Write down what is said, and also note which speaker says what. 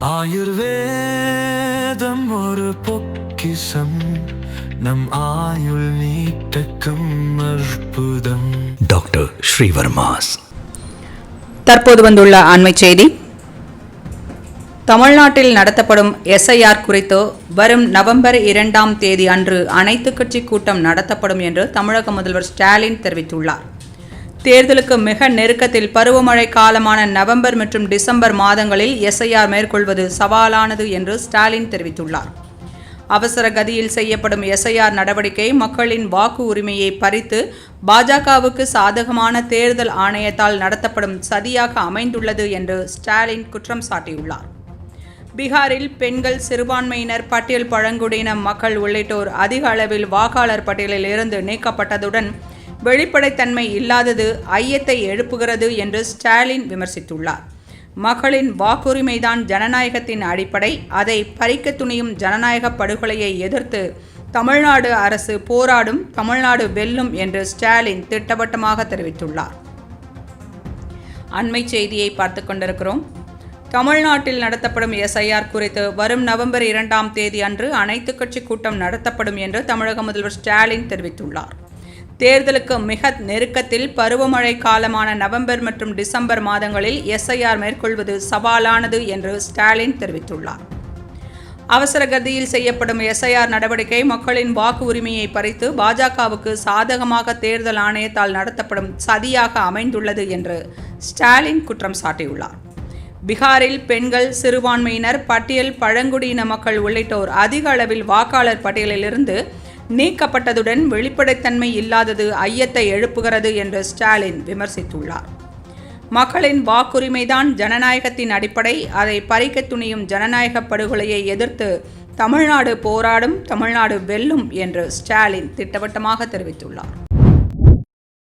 Speaker 1: ஆயுர்வேதம் ஒரு பொக்கிஷம், நம் ஆயுள் நீட்டக்கும் அற்புதம். டாக்டர் ஸ்ரீவர்மாஸ்.
Speaker 2: தற்போது வந்துள்ள அண்மை செய்தி. தமிழ்நாட்டில் நடத்தப்படும் SIR குறித்து வரும் நவம்பர் 2ஆம் தேதி அன்று அனைத்து கட்சி கூட்டம் நடத்தப்படும் என்று தமிழக முதல்வர் ஸ்டாலின் தெரிவித்துள்ளார். தேர்தலுக்கு மிக நெருக்கத்தில் பருவமழை காலமான நவம்பர் மற்றும் டிசம்பர் மாதங்களில் SIR மேற்கொள்வது சவாலானது என்று ஸ்டாலின் தெரிவித்துள்ளார். அவசர கதியில் செய்யப்படும் SIR நடவடிக்கை மக்களின் வாக்கு உரிமையை பறித்து பாஜகவுக்கு சாதகமான தேர்தல் ஆணையத்தால் நடத்தப்படும் சதியாக அமைந்துள்ளது என்று ஸ்டாலின் குற்றம் சாட்டியுள்ளார். பீகாரில் பெண்கள், சிறுபான்மையினர், பட்டியல் பழங்குடியின மக்கள் உள்ளிட்டோர் அதிக அளவில் வாக்காளர் பட்டியலில் இருந்து நீக்கப்பட்டதுடன் வெளிப்படைத்தன்மை இல்லாதது ஐயத்தை எழுப்புகிறது என்று ஸ்டாலின் விமர்சித்துள்ளார். மக்களின் வாக்குரிமைதான் ஜனநாயகத்தின் அடிப்படை. அதை பறிக்க துணியும் ஜனநாயக படுகொலையை எதிர்த்து தமிழ்நாடு அரசு போராடும், தமிழ்நாடு வெல்லும் என்று ஸ்டாலின் திட்டவட்டமாக தெரிவித்துள்ளார். அண்மை செய்தியை பார்த்து கொண்டிருக்கிறோம். தமிழ்நாட்டில் நடத்தப்படும் SIR குறித்து வரும் நவம்பர் 2ஆம் தேதி அன்று அனைத்து கட்சி கூட்டம் நடத்தப்படும் என்று தமிழக முதல்வர் ஸ்டாலின் தெரிவித்துள்ளார். தேர்தலுக்கு மிக நெருக்கத்தில் பருவமழை காலமான நவம்பர் மற்றும் டிசம்பர் மாதங்களில் SIR மேற்கொள்வது சவாலானது என்று ஸ்டாலின் தெரிவித்துள்ளார். அவசர கதியில் செய்யப்படும் SIR நடவடிக்கை மக்களின் வாக்கு உரிமையை பறித்து பாஜகவுக்கு சாதகமாக தேர்தல் ஆணையத்தால் நடத்தப்படும் சதியாக அமைந்துள்ளது என்று ஸ்டாலின் குற்றம் சாட்டியுள்ளார். பீகாரில் பெண்கள், சிறுபான்மையினர், பட்டியல் பழங்குடியின மக்கள் உள்ளிட்டோர் அதிக அளவில் வாக்காளர் பட்டியலிலிருந்து நீக்கப்பட்டதுடன் வெளிப்படைத்தன்மை இல்லாதது ஐயத்தை எழுப்புகிறது என்று ஸ்டாலின் விமர்சித்துள்ளார். மக்களின் வாக்குரிமைதான் ஜனநாயகத்தின் அடிப்படை. அதை பறிக்க துணியும் ஜனநாயக படுகொலையை எதிர்த்து தமிழ்நாடு போராடும், தமிழ்நாடு வெல்லும் என்று ஸ்டாலின் திட்டவட்டமாக தெரிவித்துள்ளார்.